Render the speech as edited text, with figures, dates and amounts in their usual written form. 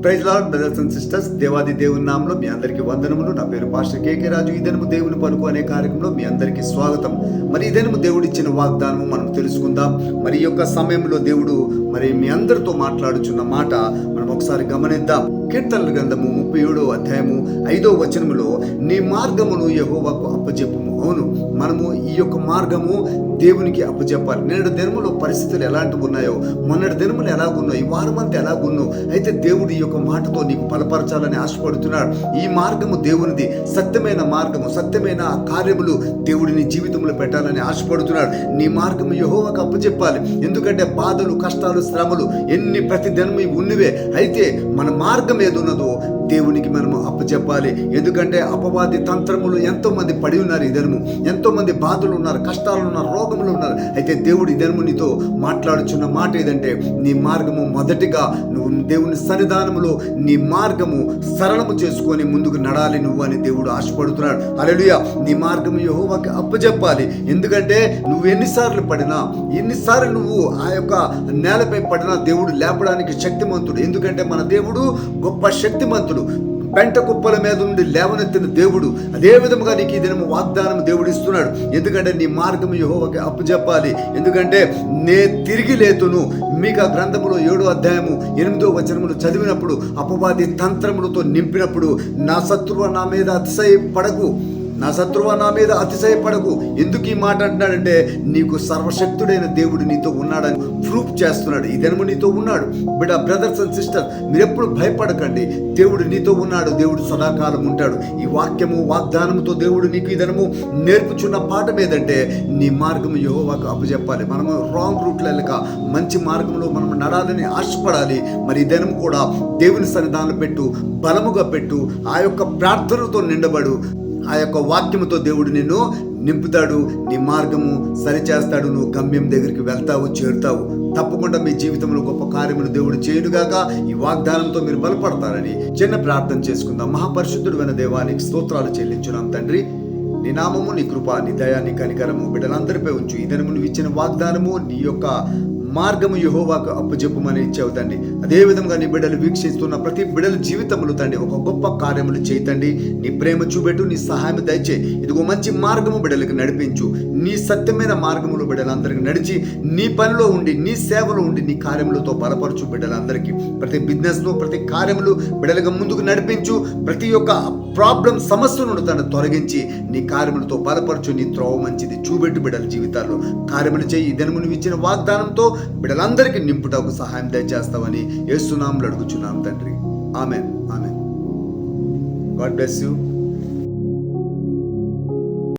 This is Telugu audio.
Praise Lord brothers and sisters, దేవాది దేవుని నామములో మీ అందరికీ వందనములు. నా పేరు పాస్టర్ కేకే రాజు. ఈ దినము దేవుని పలుకు అనే కార్యక్రమంలో మీ అందరికీ స్వాగతం. మరి ఈ దినము దేవుడు ఇచ్చిన వాగ్దానము మనం తెలుసుకుందాం. మరి ఈ యొక్క సమయంలో దేవుడు మరి మీ అందరితో మాట్లాడుచున్న మాట మనం ఒకసారి గమనిద్దాం. కీర్తనల గ్రంథము 37వ అధ్యాయము 5వ వచనములో, నీ మార్గమును యెహోవాకు అప్పజెప్పుము. అవును, మనము ఈ యొక్క మార్గము దేవునికి అప్పచెప్పాలి. నేడు దినములో పరిస్థితులు ఎలాంటివి ఉన్నాయో, మొన్నటి దినములు ఎలాగున్నాయో, ఈ వారమంతా ఎలాగున్నో, అయితే దేవుడు ఈ యొక్క మాటతో నీకు బలపరచాలని ఆశపడుతున్నాడు. ఈ మార్గము దేవునిది, సత్యమైన మార్గము, సత్యమైన కార్యములు దేవుడి నీ జీవితంలో పెట్టాలని ఆశపడుతున్నాడు. నీ మార్గము యెహోవాకు అప్పచెప్పాలి. ఎందుకంటే బాధలు, కష్టాలు, శ్రమలు ఎన్ని ప్రతి దినము ఉన్నవే. అయితే మన మార్గం ఏదున్నదో దేవునికి మనము అప్పచెప్పాలి. ఎందుకంటే అపవాది తంత్రములు ఎంతో మంది పడి ఉన్నారు. ఈ దినము ఎంతో మంది బాధలు ఉన్నారు, కష్టాలు ఉన్నారు, రోగములు ఉన్నారు. అయితే దేవుడు ఈ దినము నీతో మాట్లాడుచున్న మాట ఏదంటే, నీ మార్గము మొదటిగా నువ్వు దేవుని సన్నిధానములో నీ మార్గము సరళము చేసుకొని ముందుకు నడాలి నువ్వు అని దేవుడు ఆశపడుతున్నాడు. హల్లెలూయా. నీ మార్గము యెహోవాకి అప్పచెప్పాలి. ఎందుకంటే నువ్వు ఎన్నిసార్లు పడినా, ఎన్నిసార్లు నువ్వు ఆ యొక్క నేలపై పడినా దేవుడు లేపడానికి శక్తిమంతుడు. ఎందుకంటే మన దేవుడు గొప్ప శక్తిమంతుడు. పెంట కుప్పల మీద నుండి లేవనెత్తిన దేవుడు. అదే విధముగా నీకు ఈ దినము వాగ్దానం దేవుడు ఇస్తున్నాడు. ఎందుకంటే నీ మార్గము యెహోవాకి అప్పచెప్పాలి. ఎందుకంటే నే తిరిగి లేతును. మీకా గ్రంథములో 7వ అధ్యాయము 8వ వచనములు చదివినప్పుడు, అపవాది తంత్రములతో నింపినప్పుడు, నా శత్రువు నా మీద అతిశయపడకు, నా శత్రువు నా మీద అతిశయపడకు. ఎందుకు ఈ మాట అంటున్నాడంటే, నీకు సర్వశక్తుడైన దేవుడు నీతో ఉన్నాడని ప్రూఫ్ చేస్తున్నాడు. ఈ దినము నీతో ఉన్నాడు. బిడ్డ, బ్రదర్స్ అండ్ సిస్టర్, మీరు ఎప్పుడు భయపడకండి. దేవుడు నీతో ఉన్నాడు. దేవుడు సదాకాలం ఉంటాడు. ఈ వాక్యము, వాగ్దానముతో దేవుడు నీకు ఈ దినము నేర్పుచున్న పాఠం ఏదంటే, నీ మార్గము యెహోవాకు అప్పచెప్పాలి. మనము రాంగ్ రూట్లో వెళ్ళక మంచి మార్గంలో మనం నడాలని ఆశపడాలి. మరి ఈ దినము కూడా దేవుని సన్నిధానంలో పెట్టు, బలముగా పెట్టు, ఆ యొక్క ప్రార్థనతో నిండబడు. ఆ యొక్క వాక్యముతో దేవుడు నిన్ను నింపుతాడు. నీ మార్గము సరిచేస్తాడు. నువ్వు గమ్యం దగ్గరికి వెళ్తావు, చేరుతావు. తప్పకుండా మీ జీవితంలో గొప్ప కార్యములు దేవుడు చేయునుగాక. ఈ వాగ్దానంతో మీరు బలపడతారని చిన్న ప్రార్థన చేసుకుందాం. మహాపరిశుద్ధుడు అయిన దేవానికి స్తోత్రాలు చెల్లించున్నాం తండ్రి. నీ నామము, నీ కృప, నీ దయా, నీ కనికరము బిడ్డలందరిపై ఉంచు. ఈ దినము నువ్వు ఇచ్చిన వాగ్దానము, నీ యొక్క మార్గము యెహోవాకు అప్పచెప్పమని ఇచ్చావు తండ్రి. అదే విధంగా నీ బిడ్డలు వీక్షిస్తున్న ప్రతి బిడ్డల జీవితములు తండ్రి ఒక గొప్ప కార్యములు చేయండి. నీ ప్రేమ చూపెట్టు, నీ సహాయం దయచేయి. ఇదిగో మంచి మార్గము బిడ్డలకు నడిపించు. నీ సత్యమైన మార్గములు బిడ్డలందరికీ నడిచి, నీ పనిలో ఉండి, నీ సేవలో ఉండి, నీ కార్యములతో బలపరచు బిడ్డలందరికీ. ప్రతి బిజినెస్లో, ప్రతి కార్యములు బిడ్డలుగా ముందుకు నడిపించు. ప్రతి ఒక్క ప్రాబ్లం, సమస్యలను తను తొలగించి నీ కార్యములతో బలపరచు. నీ త్రోవ మంచిది చూపెట్టు బిడ్డల జీవితాల్లో కార్యములు చేయి. ఈ దినము నువ్వు ఇచ్చిన వాగ్దానంతో బిడ్డలందరికీ నింపుటకు సహాయం దయచేస్తావని యేసు నామములో అడుగుచున్నాం తండ్రి. Amen. Amen. God bless you.